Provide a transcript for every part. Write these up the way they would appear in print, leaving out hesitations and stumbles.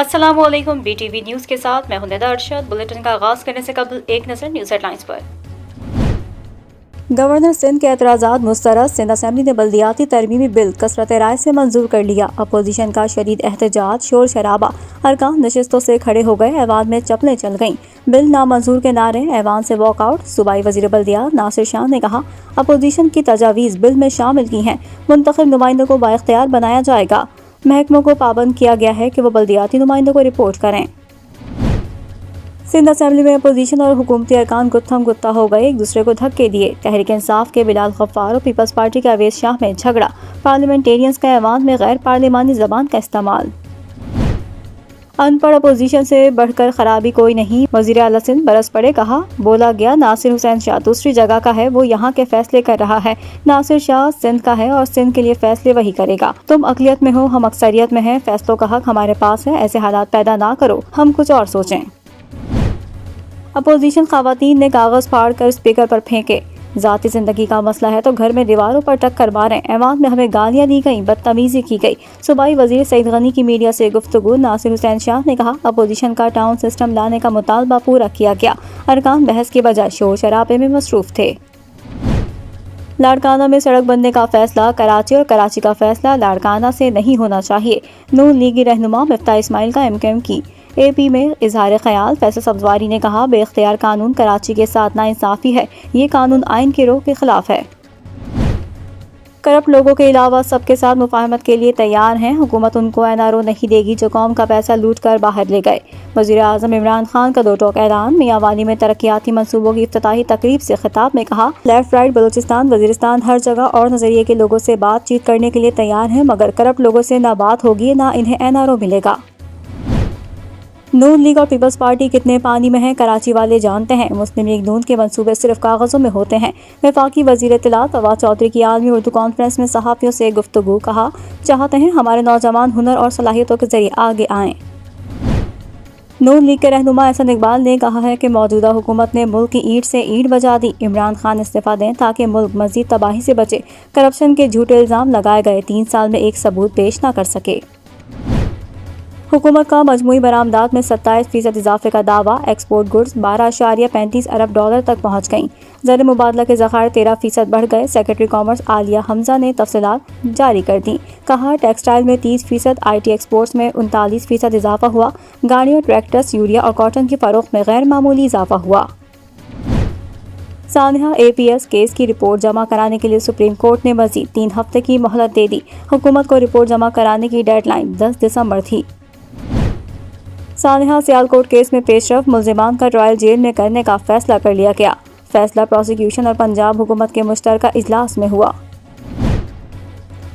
السلام علیکم، B T V news کے ساتھ میں ہوں ندیٰ ارشد۔ بلیٹن کا آغاز کرنے سے قبل ایک نظر نیوز ہیڈ لائنز پر۔ گورنر سندھ کے اعتراضات مسترد، سندھ اسمبلی نے بلدیاتی ترمیمی بل کثرت رائے سے منظور کر لیا۔ اپوزیشن کا شدید احتجاج، شور شرابہ، ارکان نشستوں سے کھڑے ہو گئے، ایوان میں چپلیں چل گئیں، بل نامنظور کے نعرے، ایوان سے واک آؤٹ۔ صوبائی وزیر بلدیات ناصر شاہ نے کہا، اپوزیشن کی تجاویز بل میں شامل کی ہیں، منتخب نمائندوں کو بااختیار بنایا جائے گا۔ محکموں کو پابند کیا گیا ہے کہ وہ بلدیاتی نمائندوں کو رپورٹ کریں۔ سندھ اسمبلی میں اپوزیشن اور حکومتی ارکان گتھم گتا ہو گئے، ایک دوسرے کو دھکے دیے۔ تحریک انصاف کے بلال غفار اور پیپلز پارٹی کے اویس شاہ میں جھگڑا، پارلیمنٹیرینز کا ایوان میں غیر پارلیمانی زبان کا استعمال۔ ان پڑھ اپوزیشن سے بڑھ کر خرابی کوئی نہیں، وزیر اعلیٰ سندھ برس پڑے، کہا بولا گیا ناصر حسین شاہ دوسری جگہ کا ہے، وہ یہاں کے فیصلے کر رہا ہے، ناصر شاہ سندھ کا ہے اور سندھ کے لیے فیصلے وہی کرے گا۔ تم اقلیت میں ہو، ہم اکثریت میں ہیں، فیصلوں کا حق ہمارے پاس ہے، ایسے حالات پیدا نہ کرو، ہم کچھ اور سوچیں۔ اپوزیشن خواتین نے کاغذ پھاڑ کر اسپیکر پر پھینکے، ذاتی زندگی کا مسئلہ ہے تو گھر میں دیواروں پر ٹکر ماریں، ایوان میں ہمیں گالیاں دی گئیں، بدتمیزی کی گئی۔ صوبائی وزیر سعید غنی کی میڈیا سے گفتگو، ناصر حسین شاہ نے کہا اپوزیشن کا ٹاؤن سسٹم لانے کا مطالبہ پورا کیا گیا، ارکان بحث کی بجائے شور شرابے میں مصروف تھے۔ لاڑکانہ میں سڑک بننے کا فیصلہ، کراچی اور کراچی کا فیصلہ لاڑکانہ سے نہیں ہونا چاہیے، نون لیگی رہنما مفتاح اسماعیل کا ایم کی اے پی میں اظہار خیال۔ فیصل سبزواری نے کہا بے اختیار قانون کراچی کے ساتھ ناانصافی ہے، یہ قانون آئین کی روح کے خلاف ہے۔ کرپٹ لوگوں کے علاوہ سب کے ساتھ مفاہمت کے لیے تیار ہیں، حکومت ان کو این آر او نہیں دے گی جو قوم کا پیسہ لوٹ کر باہر لے گئے۔ وزیر اعظم عمران خان کا 2 ٹوک اعلان، میاں والی میں ترقیاتی منصوبوں کی افتتاحی تقریب سے خطاب میں کہا لیفٹ رائٹ بلوچستان وزیرستان ہر جگہ اور نظریے کے لوگوں سے بات چیت کرنے کے لیے تیار ہیں، مگر کرپٹ لوگوں سے نہ بات ہوگی نہ انہیں این آر او ملے گا۔ نون لیگ اور پیپلز پارٹی کتنے پانی میں ہیں کراچی والے جانتے ہیں، مسلم لیگ نون کے منصوبے صرف کاغذوں میں ہوتے ہیں۔ وفاقی وزیر اطلاعات فواد چودھری کی عالمی اردو کانفرنس میں صحافیوں سے گفتگو، کہا چاہتے ہیں ہمارے نوجوان ہنر اور صلاحیتوں کے ذریعے آگے آئیں۔ نون لیگ کے رہنما احسن اقبال نے کہا ہے کہ موجودہ حکومت نے ملک کی اینٹ سے اینٹ بجا دی، عمران خان استعفیٰ دیں تاکہ ملک مزید تباہی سے بچے۔ کرپشن کے جھوٹے الزام لگائے گئے، 3 سال میں ایک ثبوت پیش نہ کر سکے۔ حکومت کا مجموعی برآمدات میں 27% اضافے کا دعویٰ، ایکسپورٹ گڈز 12.35 ارب ڈالر تک پہنچ گئیں، زر مبادلہ کے ذخائر 13% بڑھ گئے۔ سیکرٹری کامرس عالیہ حمزہ نے تفصیلات جاری کر دیں، کہا ٹیکسٹائل میں 30%، آئی ٹی ایکسپورٹس میں 39% اضافہ ہوا، گاڑیوں، ٹریکٹرز، یوریا اور کاٹن کی فروخت میں غیر معمولی اضافہ ہوا۔ سانحہ اے پی ایس کیس کی رپورٹ جمع کرانے کے لیے سپریم کورٹ نے مزید 3 ہفتے کی مہلت دے دی، حکومت کو رپورٹ جمع کرانے کی ڈیڈ لائن 10 دسمبر تھی۔ سانحہ سیالکوٹ کیس میں پیش رفت، ملزمان کا ٹرائل جیل میں کرنے کا فیصلہ کر لیا گیا، فیصلہ پروسیکیوشن اور پنجاب حکومت کے مشترکہ اجلاس میں ہوا۔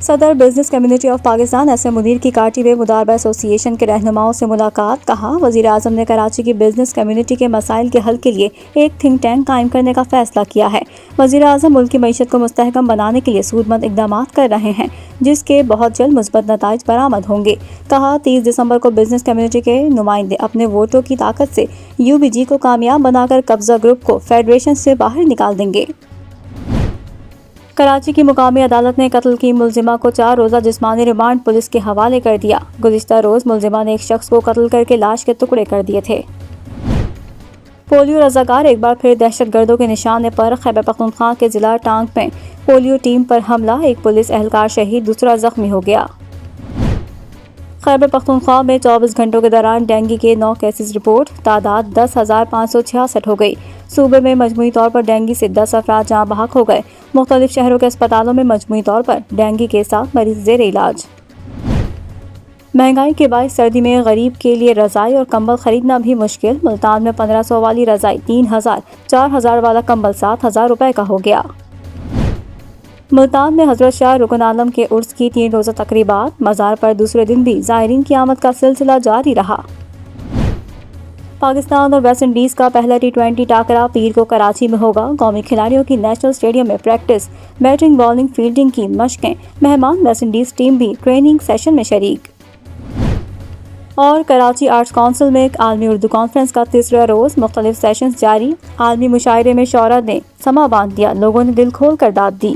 صدر business community of Pakistan S M Munir کی کاٹی وے مداربہ ایسوسی ایشن کے رہنماؤں سے ملاقات، کہا وزیر اعظم نے کراچی کی بزنس کمیونٹی کے مسائل کے حل کے لیے ایک تھنک ٹینک قائم کرنے کا فیصلہ کیا ہے۔ وزیر اعظم ملک کی معیشت کو مستحکم بنانے کے لیے سود مند اقدامات کر رہے ہیں، جس کے بہت جلد مثبت نتائج برآمد ہوں گے، کہا 30 دسمبر کو بزنس کمیونٹی کے نمائندے اپنے ووٹوں کی طاقت سے یو بی جی کو کامیاب بنا کر قبضہ گروپ کو فیڈریشن سے باہر نکال دیں گے۔ کراچی کی مقامی عدالت نے قتل کی ملزمہ کو 4 روزہ جسمانی ریمانڈ پولیس کے حوالے کر دیا۔ گزشتہ روز ملزمہ نے ایک شخص کو قتل کر کے لاش کے ٹکڑے کر دیے تھے۔ پولیو رضاکار ایک بار پھر دہشت گردوں کے نشانے پر، خیبر پختونخوا کے ضلع ٹانک میں پولیو ٹیم پر حملہ، ایک پولیس اہلکار شہید، دوسرا زخمی ہو گیا۔ خیبر پختونخوا میں 24 گھنٹوں کے دوران ڈینگی کے 9 کیسز رپورٹ، تعداد 10,566 ہو گئی۔ صوبے میں مجموعی طور پر ڈینگی سے 10 افراد جاں بحق ہو گئے، مختلف شہروں کے اسپتالوں میں مجموعی طور پر ڈینگی کے 7 مریض زیر علاج۔ مہنگائی کے باعث سردی میں غریب کے لیے رضائی اور کمبل خریدنا بھی مشکل، ملتان میں 1500 والی رضائی 3000، 4000 والا کمبل 7000 روپے کا ہو گیا۔ ملتان میں حضرت شاہ رکن عالم کے عرس کی 3 روزہ تقریبات، مزار پر دوسرے دن بھی زائرین کی آمد کا سلسلہ جاری رہا۔ پاکستان اور ویسٹ انڈیز کا پہلا T20 ٹاکرا پیر کو کراچی میں ہوگا، قومی کھلاڑیوں کی نیشنل اسٹیڈیم میں پریکٹس، بیٹنگ بالنگ فیلڈنگ کی مشقیں، مہمان ویسٹ انڈیز ٹیم بھی ٹریننگ سیشن میں شریک۔ اور کراچی آرٹس کونسل میں عالمی اردو کانفرنس کا 3را روز، مختلف سیشنز جاری، عالمی مشاعرے میں شعراء نے سما باندھ دیا، لوگوں نے دل کھول کر داد دی۔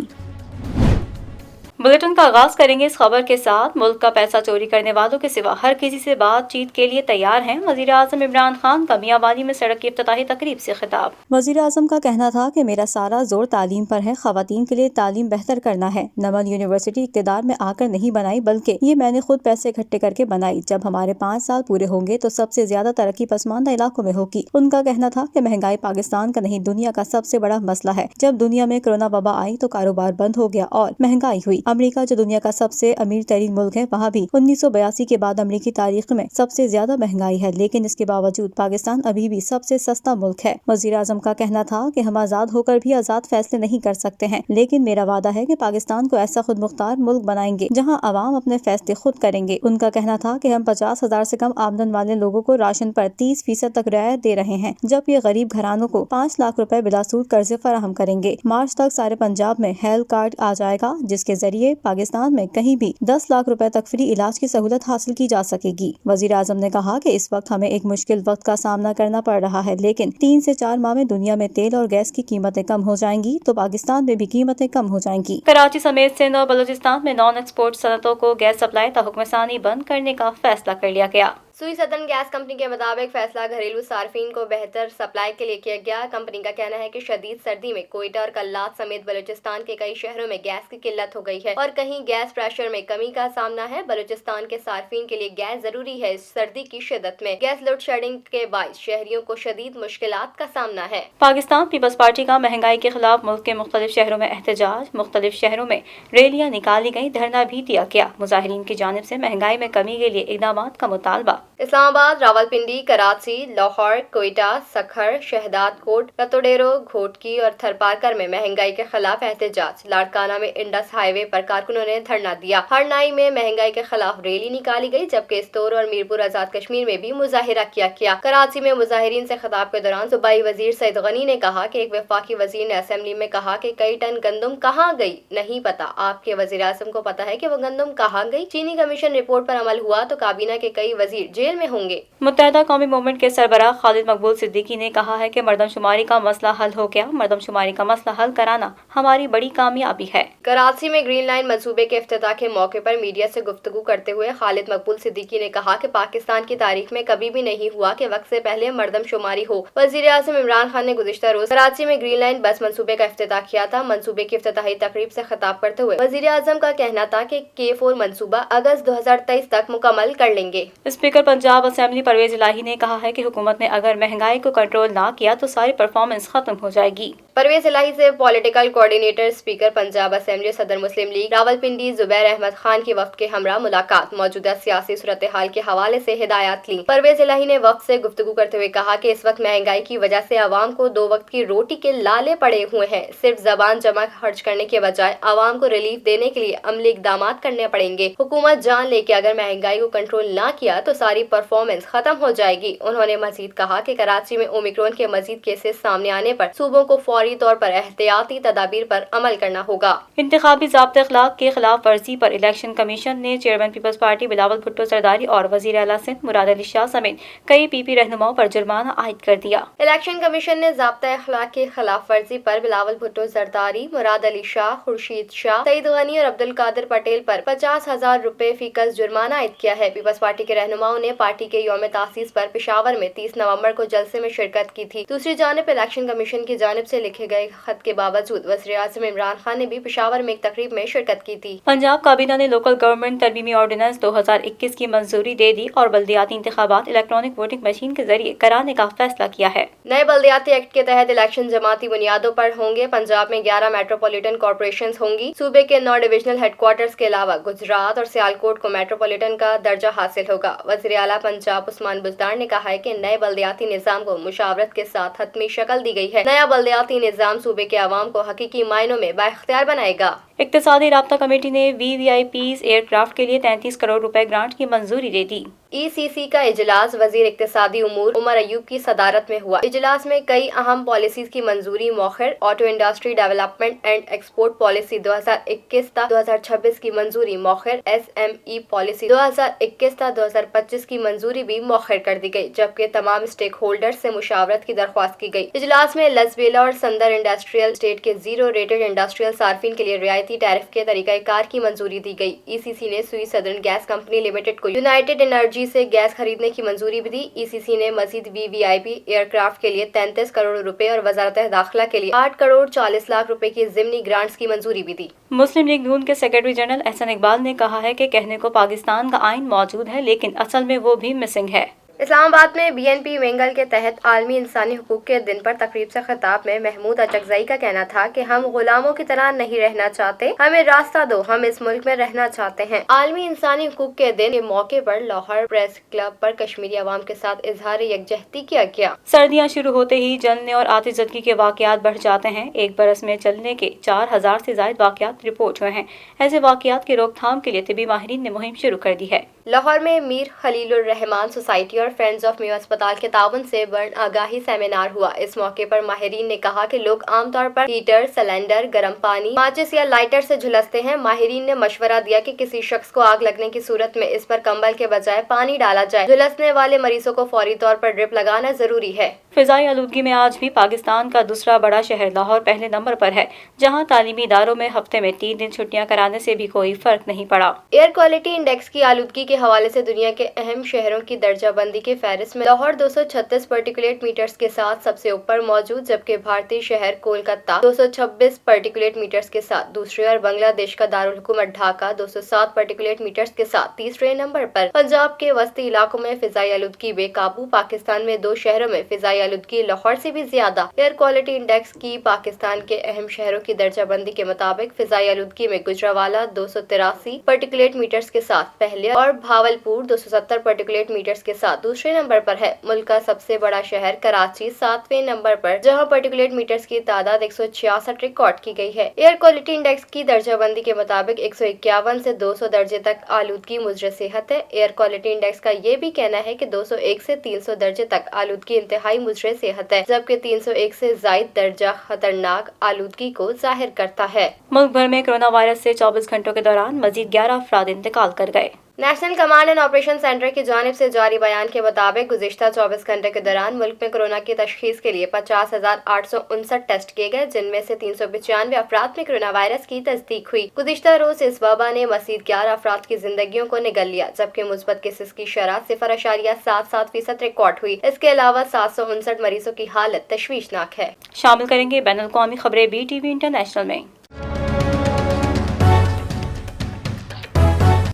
बुलेटिन का आगाज करेंगे इस खबर के साथ। मुल्क का पैसा चोरी करने वालों के सिवा हर किसी से बातचीत के लिए तैयार हैं। वजीर आजम इमरान खान का मियांवाली में सड़क की इफ्तिताही तकरीब से खिताब। वजीर आजम का कहना था कि मेरा सारा जोर तालीम पर है। खवातीन के लिए तालीम बेहतर करना है। नमन यूनिवर्सिटी इक़्तिदार में आकर नहीं बनाई, बल्कि ये मैंने खुद पैसे इकट्ठे करके बनाई। जब हमारे 5 साल पूरे होंगे तो सबसे ज्यादा तरक्की पसमानदा इलाकों में होगी। उनका कहना था कि महंगाई पाकिस्तान का नहीं, दुनिया का सबसे बड़ा मसला है। जब दुनिया में कोरोना वबा आई तो कारोबार बंद हो गया और महंगाई हुई। अमेरिका जो दुनिया का सबसे अमीर तरीन मुल्क है, वहाँ भी 1982 के बाद अमेरिकी तारीख में सबसे ज्यादा महंगाई है, लेकिन इसके बावजूद पाकिस्तान अभी भी सबसे सस्ता मुल्क है। वजीर आजम का कहना था कि हम आजाद होकर भी आजाद फैसले नहीं कर सकते हैं, लेकिन मेरा वादा है कि पाकिस्तान को ऐसा खुद मुख्तार मुल्क बनाएंगे जहाँ अवाम अपने फैसले खुद करेंगे। उनका कहना था कि हम 50,000 से कम आमदन वाले लोगों को राशन पर 30% तक रियायत दे रहे हैं, जबकि गरीब घरानों को 5 लाख रुपए बिलासूद कर्जे फराहम करेंगे। मार्च तक सारे पंजाब में हेल्थ कार्ड आ जाएगा, जिसके जरिए पाकिस्तान में कहीं भी 10 लाख रुपए तक फ्री इलाज की सहूलत हासिल की जा सकेगी। वजीर आजम ने कहा कि इस वक्त हमें एक मुश्किल वक्त का सामना करना पड़ रहा है, लेकिन 3 से 4 माह में दुनिया में तेल और गैस की कीमतें कम हो जाएंगी तो पाकिस्तान में भी कीमतें कम हो जाएंगी। कराची समेत सिंध और बलूचिस्तान में नॉन एक्सपोर्ट सनतों को गैस सप्लाई तहुक्मसानी बंद करने का फैसला कर लिया गया। सुई सदन गैस कंपनी के मुताबिक फैसला घरेलू सार्फिन को बेहतर सप्लाई के लिए किया गया। कंपनी का कहना है कि शदीद सर्दी में कोयटा और कल्लात समेत बलूचिस्तान के कई शहरों में गैस की किल्लत हो गई है और कहीं गैस प्रेशर में कमी का सामना है। बलूचिस्तान के सार्फिन के लिए गैस जरूरी है। सर्दी की शिद्दत में गैस लोड शेडिंग के बायस शहरियों को शदीद मुश्किलात का सामना है। पाकिस्तान पीपल्स पार्टी का महंगाई के खिलाफ मुल्क के मुख्तलिफ शहरों में एहतजाज। मुख्तलिफ शहरों में रैलियां निकाली गयी, धरना भी दिया गया। मुजाहिरीन की जानिब से महंगाई में कमी के लिए इकदाम का मुतालबा। इस्लामाबाद, रावलपिंडी, कराची, लाहौर, कोयटा, सखर, शहदादकोट, रतोडेरो, घोटकी और थरपारकर में महंगाई के खिलाफ एहतजाज। लाड़काना में इंडस हाईवे पर कारकुनों ने धरना दिया। हरनाई में महंगाई के खिलाफ रैली निकाली गई, जबकि इस्तोर और मीरपुर आजाद कश्मीर में भी मुजाहिरा किया गया। कराची में मुजाहिरीन से खिताब के दौरान सूबाई वजीर सईद गनी ने कहा कि एक वफाकी वजीर ने असेंबली में कहा कि कई टन गंदम कहाँ गई नहीं पता। आपके वजीर आज़म को पता है कि वो गंदम कहाँ गई? चीनी कमीशन रिपोर्ट पर अमल हुआ तो काबीना के कई वजीर जेल में होंगे। मुत्तहदा कौमी मूवमेंट के सरबराह खालिद मकबूल सिद्दीकी ने कहा है कि मर्दमशुमारी का मसला हल हो गया। मर्दमशुमारी का मसला हल कराना हमारी बड़ी कामयाबी है। कराची में ग्रीन लाइन मंसूबे के इफ्तिताह के मौके पर मीडिया से गुफ्तगू करते हुए खालिद मकबूल सिद्दीकी ने कहा कि पाकिस्तान की तारीख में कभी भी नहीं हुआ कि वक्त से पहले मर्दमशुमारी हो। वजीर आज़म इमरान खान ने गुज़िश्ता रोज कराची में ग्रीन लाइन बस मंसूबे का इफ्तिताह किया था। मंसूबे की इफ्तिताही तकरीब से खिताब करते हुए वजीर आज़म का कहना था कि K4 मंसूबा अगस्त 2023 तक मुकम्मल कर लेंगे। स्पीकर पंजाब असेंबली परवेज इलाही ने कहा है कि हुकूमत ने अगर महंगाई को कंट्रोल ना किया तो सारी परफॉर्मेंस खत्म हो जाएगी। परवेज इलाही से political coordinator speaker Punjab assembly सदर मुस्लिम लीग रावलपिंडी जुबैर अहमद खान की वफ्द के हमरा मुलाकात। मौजूदा सियासी सूरत हाल के हवाले से हिदायत ली। परवेज इलाही ने वफ्द से गुफ्तगू करते हुए कहा कि इस वक्त महंगाई की वजह से आवाम को 2 वक्त की रोटी के लाले पड़े हुए हैं। सिर्फ जबान जमा खर्च करने के बजाय आवाम को रिलीफ देने के लिए अमली इकदाम करने पड़ेंगे। हुकूमत जान ले कि अगर महंगाई को कंट्रोल ना किया तो सारी परफॉर्मेंस खत्म हो जाएगी। उन्होंने मजीद कहा कि कराची में ओमिक्रॉन के मजीद केसेस सामने आने पर सूबों को फौरी तौर पर एहतियाती तदाबीर पर अमल करना होगा। इंतखाबी ज़ाब्ते अखलाक के खिलाफ वर्जी पर इलेक्शन कमीशन ने chairman Peoples Party Bilawal Bhutto Zardari और वजीर आला सिंध मुराद अली शाह समेत कई PP रहनुमाओं पर जुर्माना आयद कर दिया। इलेक्शन कमीशन ने ज़ाब्ता अखलाक की खिलाफ वर्जी पर बिलावल भुट्टो जरदारी, मुराद अली शाह, खुर्शीद शाह, सईद गनी और अब्दुल कादिर पटेल पर 50,000 रुपए फीकस जुर्माना आयद किया है। पीपल्स पार्टी के रहनुमाओं ने पार्टी के यौम तासीस पर पेशावर में 30 नवंबर को जलसे में शिरकत की थी। दूसरी जानिब इलेक्शन कमीशन की जानिब से लिखे गए खत के बावजूद वज़ीर आज़म इमरान खान ने भी पेशावर में एक तकरीब में शिरकत की थी। पंजाब काबीना ने लोकल गवर्नमेंट तरमीमी ऑर्डिनेंस 2021 की मंजूरी दे दी और बल्दियाती इंतखाबात इलेक्ट्रॉनिक वोटिंग मशीन के जरिए कराने का फैसला किया है। नए बल्दियाती एक्ट के तहत इलेक्शन जमाती बुनियादों पर होंगे। पंजाब में 11 मेट्रोपॉलिटन कॉर्पोरेशन होंगी। सूबे के 9 डिविजनल हेडक्वार्टर्स के अलावा गुजरात और सियालकोट को मेट्रोपॉलिटन का दर्जा हासिल होगा। वज़ीर आला पंजाब उस्मान बुज़दार ने कहा है कि नए बल्दियाती निज़ाम को मुशावरत के साथ हतमी शक्ल दी गई है। नया बल्दियाती निज़ाम सूबे के अवाम को हकीकी मायनों में बाइख्तियार बनाएगा। इक्तिसादी राब्ता कमेटी ने VVIPs एयरक्राफ्ट के लिए 33 करोड़ रुपए ग्रांट की मंजूरी दे दी। ECC का इजलास वजीर इक्तिसादी उमूर उमर अयूब की सदारत में हुआ। इजलास में कई अहम पॉलिसीज की मंजूरी मौखर। Auto industry development and export policy 2021-2026 की मंजूरी मौखर। SME पॉलिसी 2021-2025 की मंजूरी भी मौखर कर दी गई, जबकि तमाम स्टेक होल्डर से मुशावरत की दरख्वास्त की गई। इजलास में लसबेला और संदर इंडस्ट्रियल स्टेट के 0 रेटेड इंडस्ट्रियल सार्फिन के लिए रियायती مالیاتی ٹیرف کے طریقہ کار کی منظوری دی گئی۔ ECC نے سوئی سدرن گیس کمپنی لمیٹڈ کو یونائٹڈ انرجی سے گیس خریدنے کی منظوری بھی دی۔ ECC نے مزید VVIP ایئر کرافٹ کے لیے 33 کروڑ روپے اور وزارت داخلہ کے لیے 8 کروڑ 40 لاکھ روپے کی ضمنی گرانٹس کی منظوری بھی دی۔ مسلم لیگ نون کے سیکرٹری جنرل احسن اقبال نے کہا ہے کہ کہنے کو پاکستان کا آئین موجود ہے لیکن اصل میں وہ بھی مسنگ ہے۔ اسلام آباد میں BNP وینگل کے تحت عالمی انسانی حقوق کے دن پر تقریب سے خطاب میں محمود اچکزئی کا کہنا تھا کہ ہم غلاموں کی طرح نہیں رہنا چاہتے، ہمیں راستہ دو، ہم اس ملک میں رہنا چاہتے ہیں۔ عالمی انسانی حقوق کے دن کے موقع پر لاہور پریس کلب پر کشمیری عوام کے ساتھ اظہار یکجہتی کیا گیا۔ سردیاں شروع ہوتے ہی جلنے اور آتش زدگی کے واقعات بڑھ جاتے ہیں۔ ایک برس میں چلنے کے 4000 سے زائد واقعات رپورٹ ہوئے ہیں۔ ایسے واقعات کی روک تھام کے لیے طبی ماہرین نے مہم شروع کر دی ہے۔ لاہور میں میر خلیل الرحمان سوسائٹی اور فرینڈز آف میو اسپتال کے تعاون سے برن آگاہی سیمینار ہوا۔ اس موقع پر ماہرین نے کہا کہ لوگ عام طور پر ہیٹر، سلنڈر، گرم پانی، ماچس یا لائٹر سے جھلستے ہیں۔ ماہرین نے مشورہ دیا کہ کسی شخص کو آگ لگنے کی صورت میں اس پر کمبل کے بجائے پانی ڈالا جائے۔ جھلسنے والے مریضوں کو فوری طور پر ڈرپ لگانا ضروری ہے۔ فضائی آلودگی میں آج بھی پاکستان کا دوسرا بڑا شہر لاہور پہلے نمبر پر ہے، جہاں تعلیمی اداروں میں ہفتے میں 3 دن چھٹیاں کرانے سے بھی کوئی فرق نہیں پڑا۔ ایئر کوالٹی انڈیکس کی آلودگی کے حوالے سے دنیا کے اہم شہروں کی درجہ بندی کی فہرست میں لاہور 236 پارٹیکولیٹ میٹرز کے ساتھ سب سے اوپر موجود، جبکہ بھارتی شہر کولکتہ 226 پارٹیکولیٹ میٹرز کے ساتھ دوسرے اور بنگلہ دیش کا دارالحکومت ڈھاکہ 207 پارٹیکولیٹ میٹرز کے ساتھ تیسرے نمبر پر۔ پنجاب کے وسطی علاقوں میں فضائی آلودگی بے قابو۔ پاکستان میں 2 شہروں میں فضائی آلودگی لاہور سے بھی زیادہ۔ ایئر کوالٹی انڈیکس کی پاکستان کے اہم شہروں کی درجہ بندی کے مطابق فضائی آلودگی میں گجرانوالہ 283 پارٹیکولیٹ میٹرز کے ساتھ پہلے اور بھاولپور 270 پارٹیکولیٹ میٹرز کے ساتھ دوسرے نمبر پر ہے۔ ملک کا سب سے بڑا شہر کراچی 7ویں نمبر پر، جہاں پارٹیکولیٹ میٹرز کی تعداد 166 ریکارڈ کی گئی ہے۔ ایئر کوالٹی انڈیکس کی درجہ بندی کے مطابق 151 سے 200 درجے تک آلودگی مضر صحت ہے۔ ایئر کوالٹی انڈیکس کا یہ بھی کہنا ہے کہ 201 سے 300 درجے تک آلودگی انتہائی مضر صحت ہے، جبکہ 301 سے زائد درجہ خطرناک آلودگی کو ظاہر کرتا ہے۔ ملک بھر میں کرونا وائرس سے 24 گھنٹوں کے دوران مزید 11 افراد انتقال کر گئے۔ National command and operation centre کی جانب سے جاری بیان کے مطابق گزشتہ 24 گھنٹے کے دوران ملک میں کورونا کی تشخیص کے لیے 50,859 ٹیسٹ کیے گئے، جن میں سے 395 افراد میں کورونا وائرس کی تصدیق ہوئی۔ گزشتہ روز اس وبا نے مزید 11 افراد کی زندگیوں کو نگل لیا، جبکہ مثبت کیسز کی شرح 0.77% ریکارڈ ہوئی۔ اس کے علاوہ 759 مریضوں کی حالت تشویشناک ہے۔ شامل کریں گے بین الاقوامی خبریں BTV انٹرنیشنل میں۔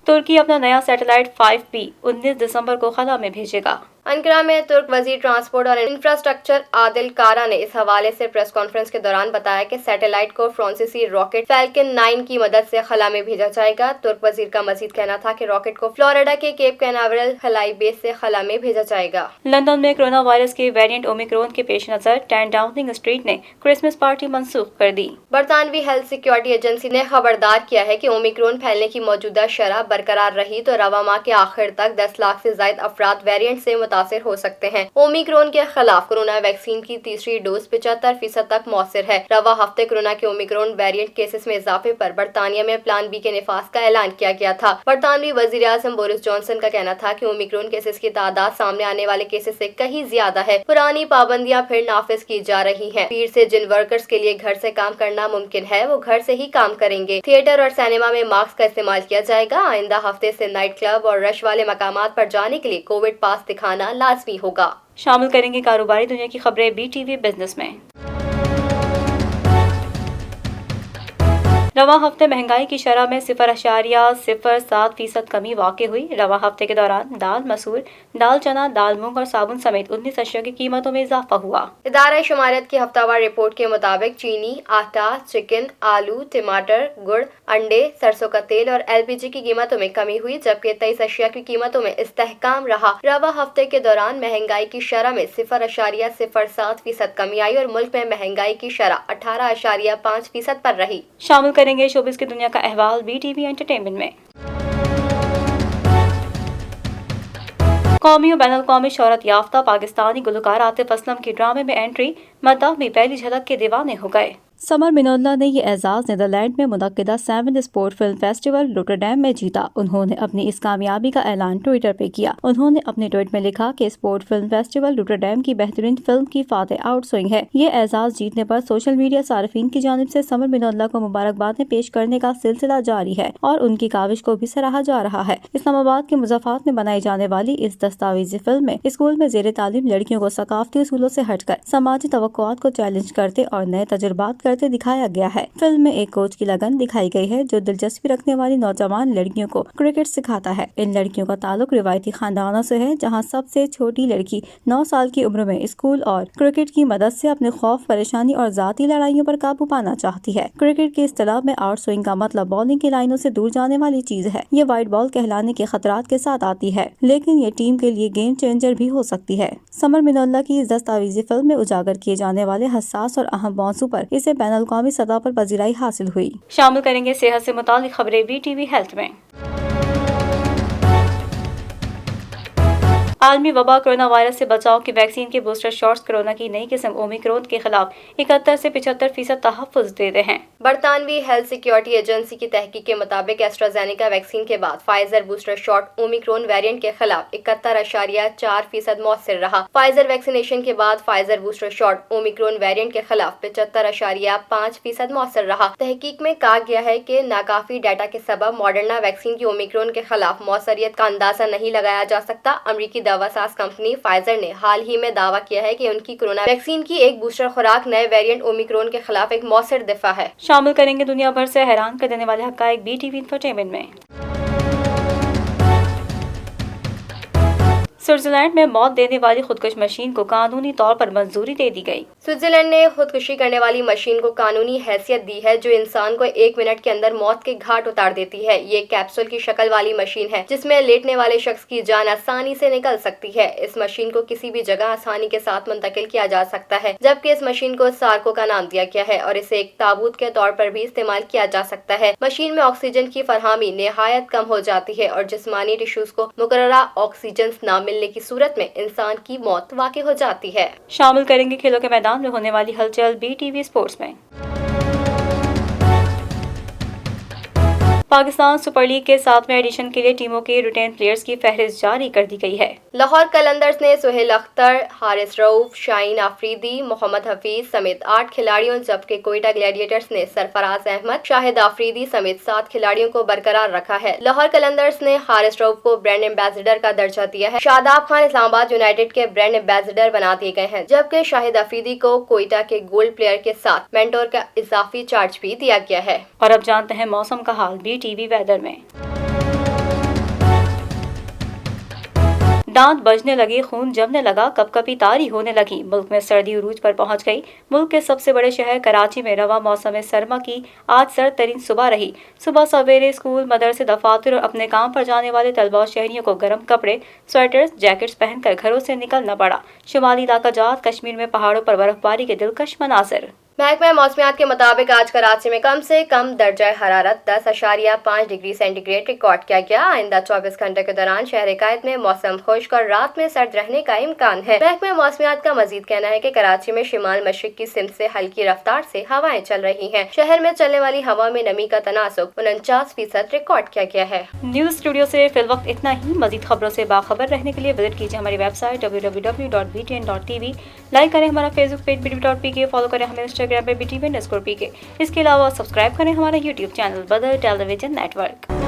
ترکی اپنا نیا سیٹلائٹ 5B 19 دسمبر کو خلا میں بھیجے گا۔ انقرہ میں ترک وزیر ٹرانسپورٹ اور انفراسٹرکچر عادل کارا نے اس حوالے سے پریس کانفرنس کے دوران بتایا کہ سیٹلائٹ کو فرانسیسی راکٹ فیلکن 9 کی مدد سے خلا میں بھیجا جائے گا۔ ترک وزیر کا مزید کہنا تھا کہ راکٹ کو فلوریڈا کے کیپ کیناورل خلائی بیس سے خلا میں بھیجا جائے گا۔ لندن میں کورونا وائرس کے ویریئنٹ اومیکرون کے پیش نظر 10 ڈاؤننگ اسٹریٹ نے کرسمس پارٹی منسوخ کر دی۔ برطانوی ہیلتھ سیکیورٹی ایجنسی نے خبردار کیا ہے کہ اومیکرون پھیلنے کی موجودہ شرح برقرار رہی تو رواں ماہ کے آخر تک 10 لاکھ سے زائد افراد ویریئنٹ سے متاثر ہو سکتے ہیں۔ اومیکرون کے خلاف کورونا ویکسین کی تیسری ڈوز 75% تک مؤثر ہے۔ رواں ہفتے کورونا کے اومیکرون ویریئنٹ کیسز میں اضافے پر برطانیہ میں پلان بی کے نفاذ کا اعلان کیا گیا تھا۔ برطانوی وزیر اعظم بورس جانسن کا کہنا تھا کہ اومیکرون کیسز کی تعداد سامنے آنے والے کیسز سے کہیں زیادہ ہے۔ پرانی پابندیاں پھر نافذ کی جا رہی ہیں۔ پیر سے جن ورکرز کے لیے گھر سے کام کرنا ممکن ہے وہ گھر سے ہی کام کریں گے۔ تھیٹر اور سینما میں ماسک کا استعمال کیا جائے گا۔ آئندہ ہفتے سے نائٹ کلب اور رش والے مقامات پر جانے کے لیے کووڈ پاس دکھانا لازمی ہوگا۔ شامل کریں گے کاروباری دنیا کی خبریں BTV بزنس میں۔ رواں ہفتے مہنگائی کی شرح میں 0.07% کمی واقع ہوئی۔ رواں ہفتے کے دوران دال مسور، دال چنا، دال مونگ اور صابن سمیت 19 اشیاء کی قیمتوں میں اضافہ ہوا۔ ادارہ شماریات کی ہفتہ وار رپورٹ کے مطابق چینی، آٹا، چکن، آلو، ٹماٹر، گڑ، انڈے، سرسوں کا تیل اور LPG کی قیمتوں میں کمی ہوئی، جبکہ 23 اشیاء کی قیمتوں میں استحکام رہا۔ رواں ہفتے کے دوران مہنگائی کی شرح میں 0.07% کمی آئی اور ملک میں مہنگائی کی شرح 18.5% پر رہی۔ شامل کریں گے شوبز کی دنیا کا احوال BTV انٹرٹینمنٹ میں۔ قومی و بین الاقوامی شہرت یافتہ پاکستانی گلوکار عاطف اسلم کی ڈرامے میں انٹری، مداح بھی پہلی جھلک کے دیوانے ہو گئے۔ समर मिनोल्ला ने ये एजाज़ नीदरलैंड में मुनक्किदा 7th sport film festival Rotterdam में जीता। उन्होंने अपनी इस कामयाबी का ऐलान ट्विटर पे किया। उन्होंने अपने ट्वीट में लिखा कि स्पोर्ट फिल्म फेस्टिवल रोटरडैम की बेहतरीन फिल्म की फातेह आउटसोइंग है। ये एजाज़ जीतने पर सोशल मीडिया सार्फिन की जानिब से समर मिनोल्ला को मुबारकबाद पेश करने का सिलसिला जारी है और उनकी काविश को भी सराहा जा रहा है। इस्लामाबाद के मुज़फ़्फ़रात में बनाई जाने वाली इस दस्तावेजी फिल्म में स्कूल में ज़ेरे तालीम लड़कियों को सकाफती उसूलों से हटकर समाजी तवक्कुआत को चैलेंज करते और नए तजुर्बात करते दिखाया गया है। फिल्म में एक कोच की लगन दिखाई गई है जो दिलचस्पी रखने वाली नौजवान लड़कियों को क्रिकेट सिखाता है। इन लड़कियों का ताल्लुक रिवायती खानदानों से है, जहां सबसे छोटी लड़की 9 साल की उम्र में स्कूल और क्रिकेट की मदद से अपने खौफ, परेशानी और जाती लड़ाइयों पर काबू पाना चाहती है। क्रिकेट के इस्तिलाह में आउट स्विंग का मतलब बॉलिंग की लाइनों से दूर जाने वाली चीज है। ये वाइड बॉल कहलाने के खतरात के साथ आती है, लेकिन ये टीम के लिए गेम चेंजर भी हो सकती है। समर मिनोल्ला की इस दस्तावेजी फिल्म में उजागर किए जाने वाले हसास और अहम मौजू पर इसे बैनुल-अक़वामी सतह पर पज़ीराई हासिल हुई। शामिल करेंगे सेहत से मुतालिक खबरें BTV हेल्थ में। आलमी वबा कोरोना वायरस से बचाव की वैक्सीन के बूस्टर शॉट्स कोरोना की नई किस्म ओमिक्रॉन के खिलाफ 71 से 75% तहफ़्फ़ुज़ देते हैं। बरतानवी हेल्थ सिक्योरिटी एजेंसी की तहकीक के मुताबिक एस्ट्राजेनेका वैक्सीन के बाद Pfizer booster shot Omicron variant के खिलाफ 71.4% मौसर रहा। फाइजर वैक्सीनेशन के बाद Pfizer booster shot Omicron variant के खिलाफ 75.5% मौसर रहा। तहकीक में कहा गया है कि नाकाफी डाटा के सबब मॉडर्ना वैक्सीन की ओमिक्रॉन के खिलाफ मौसरियत का अंदाजा नहीं लगाया जा सकता। अमरीकी दवासाज कंपनी फाइजर ने हाल ही में दावा किया है कि उनकी कोरोना वैक्सीन की एक बूस्टर खुराक नए वेरिएंट ओमिक्रॉन के खिलाफ एक मौसर दिफा है। शामिल करेंगे दुनिया भर से हैरान कर देने वाले हक़ाइक़ BTV इंफोटेनमेंट में। स्विट्जरलैंड में मौत देने वाली खुदकुश मशीन को कानूनी तौर पर मंजूरी दे दी गई। स्विट्जरलैंड ने खुदकुशी करने वाली मशीन को कानूनी हैसियत दी है जो इंसान को 1 मिनट के अंदर मौत के घाट उतार देती है। ये कैप्सूल की शक्ल वाली मशीन है जिसमें लेटने वाले शख्स की जान आसानी से निकल सकती है। इस मशीन को किसी भी जगह आसानी के साथ मुंतकिल किया जा सकता है, जबकि इस मशीन को सार्को का नाम दिया गया है और इसे एक ताबूत के तौर पर भी इस्तेमाल किया जा सकता है। मशीन में ऑक्सीजन की फरहमी निहायत कम हो जाती है और जिस्मानी टिश्यूज को मुकर्ररा ऑक्सीजन न मिलने की सूरत में इंसान की मौत वाक़ई हो जाती है। शामिल करेंगे खेलों के मैदान में होने वाली हलचल BTV स्पोर्ट्स में। पाकिस्तान सुपर लीग के 7वें एडिशन के लिए टीमों के रिटेन प्लेयर्स की फहरिस्त जारी कर दी गई है। लाहौर कलंदर्स ने सुहेल अख्तर, हारिस रऊफ, शाहीन आफरीदी, मोहम्मद हफीज समेत 8 खिलाड़ियों, जबकि कोयटा ग्लैडिएटर्स ने सरफराज अहमद, शाहिद आफरीदी समेत 7 खिलाड़ियों को बरकरार रखा है। लाहौर कलंदर्स ने हारिस रऊफ को ब्रांड एम्बेसडर का दर्जा दिया है। शादाब खान इस्लामाबाद यूनाइटेड के ब्रांड एम्बेसडर बना दिए गए हैं, जबकि शाहिद आफरीदी को कोयटा के गोल्ड प्लेयर के साथ मेंटोर का इजाफी चार्ज भी दिया गया है। और अब जानते हैं मौसम का हाल BTV वेदर में। दांत बजने लगे, खून जमने लगा, कपकपी तारी होने लगी। मुल्क में सर्दी उरूज पर पहुंच गई। मुल्क के सबसे बड़े शहर कराची में रवा मौसम सरमा की आज सर्द तरीन सुबह रही। सुबह सवेरे स्कूल, मदरसे, दफातर और अपने काम पर जाने वाले तलबा और शहरियों को गर्म कपड़े, स्वेटर्स, जैकेट्स पहनकर घरों से निकलना पड़ा। शुमाली इलाका जात कश्मीर में पहाड़ों पर बर्फबारी के दिलकश मनासिर। महकमा मौसमियात के मुताबिक आज कराची में कम से कम दर्जा हरारत 10.5 डिग्री सेंटीग्रेड रिकॉर्ड किया गया। आइंदा 24 घंटे के दौरान शहर कायद में मौसम खुश्क और रात में सर्द रहने का इम्कान है। महकमा मौसमियात का मजीद कहना है कि कराची में शिमाल मशरिक की सिमत से हल्की रफ्तार से हवाएं चल रही हैं। शहर में चलने वाली हवा में नमी का तनासुब 49% रिकॉर्ड किया गया है। न्यूज स्टूडियो से फिलवक्त इतना ही। मजीद खबरों से बाखबर रहने के लिए विजिट कीजिए हमारी वेबसाइट www.btn.tv। लाइक करें हमारा फेसबुक पेज BTV.pk, फॉलो करें हमें इंस्टाग्राम पे BTV_PK। इसके अलावा सब्सक्राइब करें हमारा यूट्यूब चैनल बदर टेलीविजन नेटवर्क।